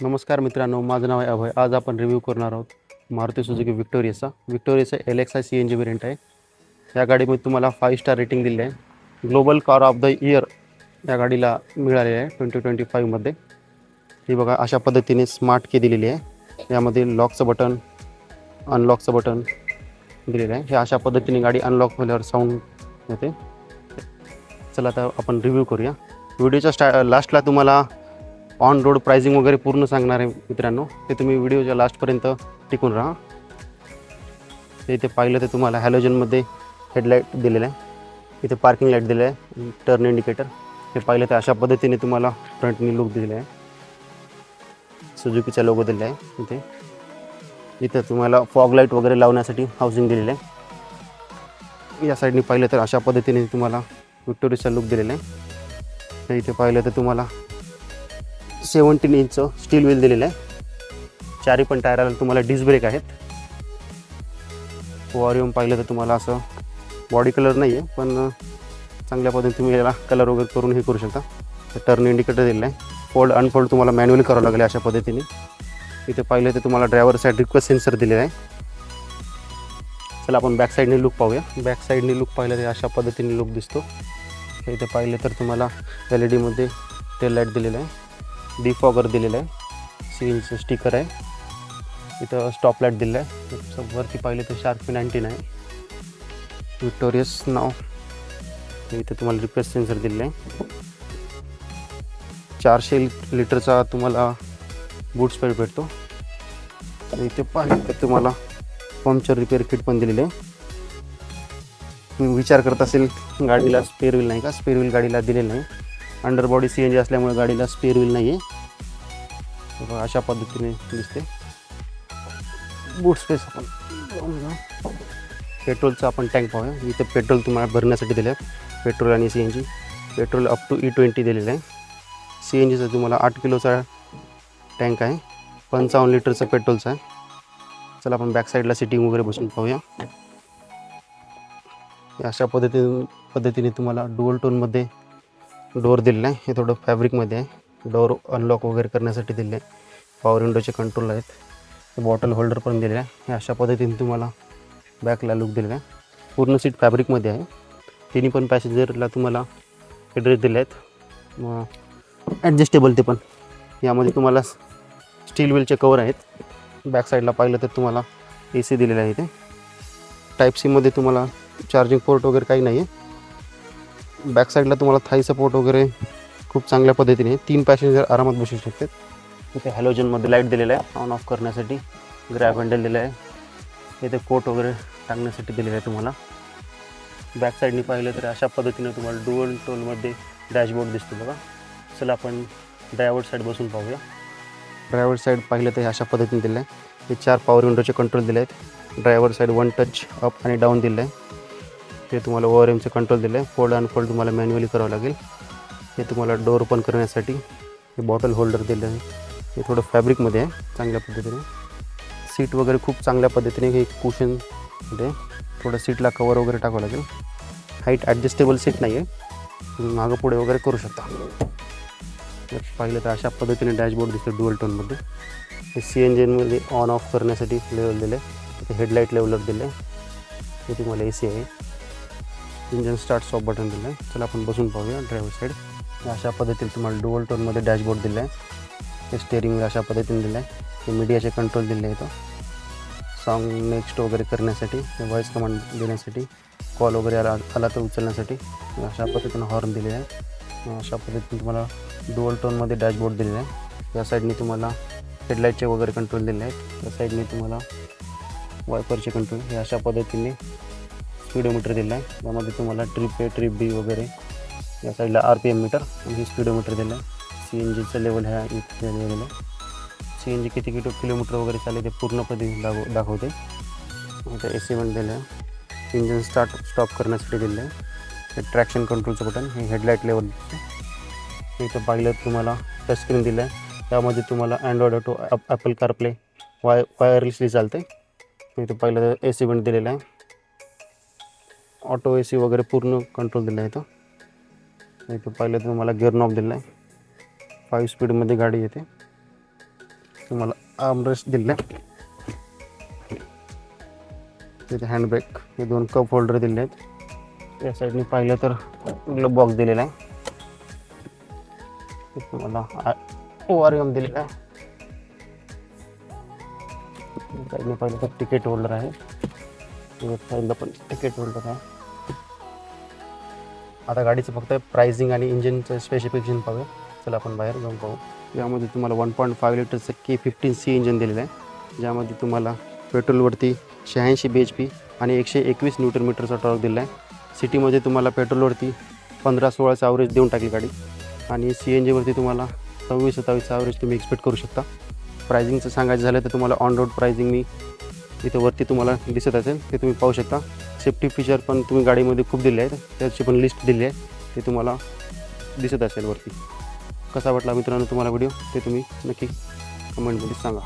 नमस्कार मित्रांनो, माझं नाव आहे अभय. आज आपण रिव्ह्यू करणार आहोत मारुती सुझुकी विक्टोरियाचा LXi CNG व्हेरियंट आहे. या गाडीमध्ये तुम्हाला 5 स्टार रेटिंग दिले आहे. Global car of the year या गाडीला मिळाले आहे 2025मध्ये. ही बघा, अशा पद्धतीने स्मार्ट की दिलेली आहे. यामध्ये लॉकचं बटन, अनलॉकचं बटन दिलेलं आहे. हे अशा पद्धतीने गाडी अनलॉक झाल्यावर साऊंड येते. चला आता आपण रिव्ह्यू करूया. व्हिडिओच्या लास्टला तुम्हाला ऑन रोड प्राइसिंग वगैरे पूर्ण सांगणार आहे मित्रांनो. ते तुम्ही व्हिडिओच्या लास्टपर्यंत टिकून राहा. ते इथे पाहिलं तर तुम्हाला हॅलोजनमध्ये हेडलाईट दिलेलं आहे. इथे पार्किंग लाईट दिलं आहे, टर्न इंडिकेटर. हे पाहिलं तर अशा पद्धतीने तुम्हाला फ्रंटनी लुक दिलेला आहे. सुझुकीचा लोगो दिलेला आहे. इथे तुम्हाला फॉग लाईट वगैरे लावण्यासाठी हाऊसिंग दिलेलं आहे. या साईडनी पाहिलं तर अशा पद्धतीने तुम्हाला विक्टोरियाचा लुक दिलेला आहे. इथे पाहिलं तर तुम्हाला 17 इंच स्टील व्हील दिलेलं आहे. चारी पण टायराला तुम्हाला डिस्क ब्रेक आहेत. वॉल्यूम पाहिलं तर तुम्हाला असं बॉडी कलर नाही आहे, पण चांगल्या पद्धतीने तुम्ही याला कलर वगैरे करून हे करू शकता. टर्न इंडिकेटर दिलेलं आहे. फोल्ड अनफोल्ड तुम्हाला मॅन्युअली करावं लागेल अशा पद्धतीने. इथे पाहिलं तर तुम्हाला ड्रायव्हर साईड रिक्वेस्ट सेन्सर दिलेला आहे. चला आपण बॅक साईडने लुक पाहूया. बॅक साईडने लुक पाहिलं तर अशा पद्धतीने लुक दिसतो. इथे पाहिलं तर तुम्हाला LED टेल लाईट दिलेलं आहे. डिफॉगर दिलेलं आहे. CNGचं स्टिकर आहे. इथं स्टॉप लाईट दिलेलं आहे. वरती पाहिलं तर शार्क P19 आहे. विक्टोरियस नाव. इथे तुम्हाला रिक्वेस्ट सेन्सर दिलेलं आहे. 400 लिटरचा तुम्हाला बूट स्पेअर भेटतो. इथे पाहिलं तर तुम्हाला पंक्चर रिपेअर किट पण दिलेलं आहे. तुम्ही विचार करत असेल गाडीला स्पेअर व्हील नाही का? स्पेअर व्हील गाडीला दिलेलं नाही. अंडरबॉडी CNG असल्यामुळे गाडीला स्पेअर व्हील नाही आहे. अशा पद्धतीने दिसते. बूट स्पेस आपण पेट्रोलचा आपण टँक पाहूया. इथे पेट्रोल तुम्हाला भरण्यासाठी दिलं आहे. पेट्रोल आणि CNG. Petrol up to E20 दिलेलं आहे. CNGचा तुम्हाला 8 किलोचा टँक आहे. 55 लिटरचं पेट्रोलचं आहे. चला आपण बॅक साईडला सिटिंग वगैरे बसून पाहूया. अशा पद्धतीने तुम्हाला डुअल टोनमध्ये डोअर दिलेलं आहे. हे थोडं फॅब्रिकमध्ये आहे. डोअर अनलॉक वगैरे करण्यासाठी दिले आहे. पॉवर विंडोचे कंट्रोल आहेत. बॉटल होल्डर पण दिलेलं आहे. हे अशा पद्धतीने तुम्हाला बॅकला लुक दिलेला आहे. पूर्ण सीट फॅब्रिकमध्ये आहे. तिन्ही पण पॅसेंजरला तुम्हाला हेडरेस्ट दिले आहेत. ॲडजस्टेबल ते पण. यामध्ये तुम्हाला स्टील व्हीलचे कवर आहेत. बॅक साईडला पाहिलं तर तुम्हाला AC दिलेलं आहे. इथे टाईप Cमध्ये तुम्हाला चार्जिंग पोर्ट वगैरे काही नाही आहे. बॅक साईडला तुम्हाला थाई सपोर्ट वगैरे खूप चांगल्या पद्धतीने 3 पॅसेंजर आरामात बसू शकतात. इथे हॅलोजनमध्ये लाईट दिलेलं आहे ऑन ऑफ करण्यासाठी. ग्रॅब हँडल दिलं आहे. इथे कोट वगैरे टाकण्यासाठी दिलेलं आहे तुम्हाला. बॅक साईडनी पाहिलं तर अशा पद्धतीने तुम्हाला डुअल टोनमध्ये डॅशबोर्ड दिसतो बघा. चला आपण ड्रायव्हर साईड बसून पाहूया. ड्रायव्हर साईड पाहिलं तर अशा पद्धतीने दिलं आहे. हे 4 पॉवर विंडोचे कंट्रोल दिले आहेत. ड्रायव्हर साईड 1 टच अप आणि डाऊन दिलं आहे. हे तुम्हाला ORMचे कंट्रोल दिले आहे. फोल्ड अनफोल्ड तुम्हाला मॅन्युअली करावं लागेल. हे तुम्हाला डोअर ओपन करण्यासाठी हे बॉटल होल्डर दिलं आहे. हे थोडं फॅब्रिकमध्ये आहे चांगल्या पद्धतीने. सीट वगैरे खूप चांगल्या पद्धतीने हे कुशन मध्ये. थोडं सीटला कवर वगैरे टाकावं लागेल. हाईट ॲडजस्टेबल सीट नाही आहे. तुम्ही मागं पुढे वगैरे करू शकता. पाहिलं तर अशा पद्धतीने डॅशबोर्ड दिसतं डुअल टोनमध्ये. हे CNGमध्ये ऑन ऑफ करण्यासाठी लेवल दिलं आहे. इथे हेडलाईट लेवलर दिलं आहे. हे तुम्हाला AC आहे. इंजन स्टार्ट स्टॉप बटन दिलं आहे. चला आपण बसून पाहूया ड्रायव्हर साईड. अशा पद्धतीने तुम्हाला डुअल टोनमध्ये डॅशबोर्ड दिलं आहे. हे स्टेअरिंग अशा पद्धतीने दिलं आहे. हे मीडियाचे कंट्रोल दिले आहे. सॉन्ग नेक्स्ट वगैरे करण्यासाठी, व्हॉईस कमांड देण्यासाठी, कॉल वगैरे आला तर उचलण्यासाठी अशा पद्धतीने हॉर्न दिलेला आहे. अशा पद्धतीने तुम्हाला डुअल टोनमध्ये डॅशबोर्ड दिलेला आहे. या साईडने तुम्हाला हेडलाईटचे वगैरे कंट्रोल दिले आहेत. या साईडने तुम्हाला वायपरचे कंट्रोल. हे अशा पद्धतीने स्पीडोमीटर दिलं आहे. यामध्ये तुम्हाला ट्रिप A ट्रिप B वगैरे. या साईडला RPM मीटर आणि स्पीडोमीटर दिलं आहे. CNGचं लेवल ह्या इथे दिलेलं आहे. CNG किती किलोमीटर वगैरे चालेल ते पूर्णपणे दाखवते. आता AC पण दिलं आहे. इंजन स्टॉप करण्यासाठी दिलं आहे. हे ट्रॅक्शन कंट्रोलचं बटन. हे हेडलाईट लेवल दिसतं. इथं पाहिलं तुम्हाला टचस्क्रीन दिलं आहे. त्यामध्ये तुम्हाला Android auto, Apple CarPlay wirelessly चालते. इथं पाहिलं तर AC पण दिलेलं आहे. ऑटो AC वगैरे पूर्ण कंट्रोल दिला आहे. इथं पाहिलं तर तुम्हाला गिअर नॉब दिला आहे. 5 स्पीडमध्ये गाडी येते. तुम्हाला आर्मरेस्ट दिले आहे. तिथे हँडब्रेक, हे 2 कप होल्डर दिले आहेत. या साईडने पाहिलं तर ग्लोब बॉक्स दिलेला आहे. तुम्हाला ORM दिलेला आहे. साईडने पाहिलं तर तिकीट होल्डर आहे. साईडला पण तिकीट होल्डर आहे. आता गाडीचं फक्त प्राइसिंग आणि इंजिनचं स्पेसिफिकेशन पाहूया. चला आपण बाहेर जाऊन पाहू. यामध्ये तुम्हाला 1.5 लिटरचं K15C इंजिन दिलेलं आहे, ज्यामध्ये तुम्हाला पेट्रोलवरती 86 bhp आणि 121 न्यूटन मीटरचा टॉर्क दिला आहे. सिटीमध्ये तुम्हाला पेट्रोलवरती 15-16चं ॲव्हरेज देऊन टाकली गाडी, आणि CNGवरती तुम्हाला 26-27चं ॲव्हरेज तुम्ही एक्सपेक्ट करू शकता. प्राइसिंगचं सांगायचं झालं तर तुम्हाला ऑन रोड प्राइसिंग मी इथं वरती तुम्हाला दिसत असेल ते तुम्ही पाहू शकता. सेफ्टी फीचर पण तुम्ही गाडीमध्ये खूप दिले आहेत, त्याची पण लिस्ट दिली आहे, ते तुम्हाला दिसत असेल वरती. कसा वाटला मित्रांनो तुम्हाला व्हिडिओ ते तुम्ही नक्की कमेंटमध्ये सांगा.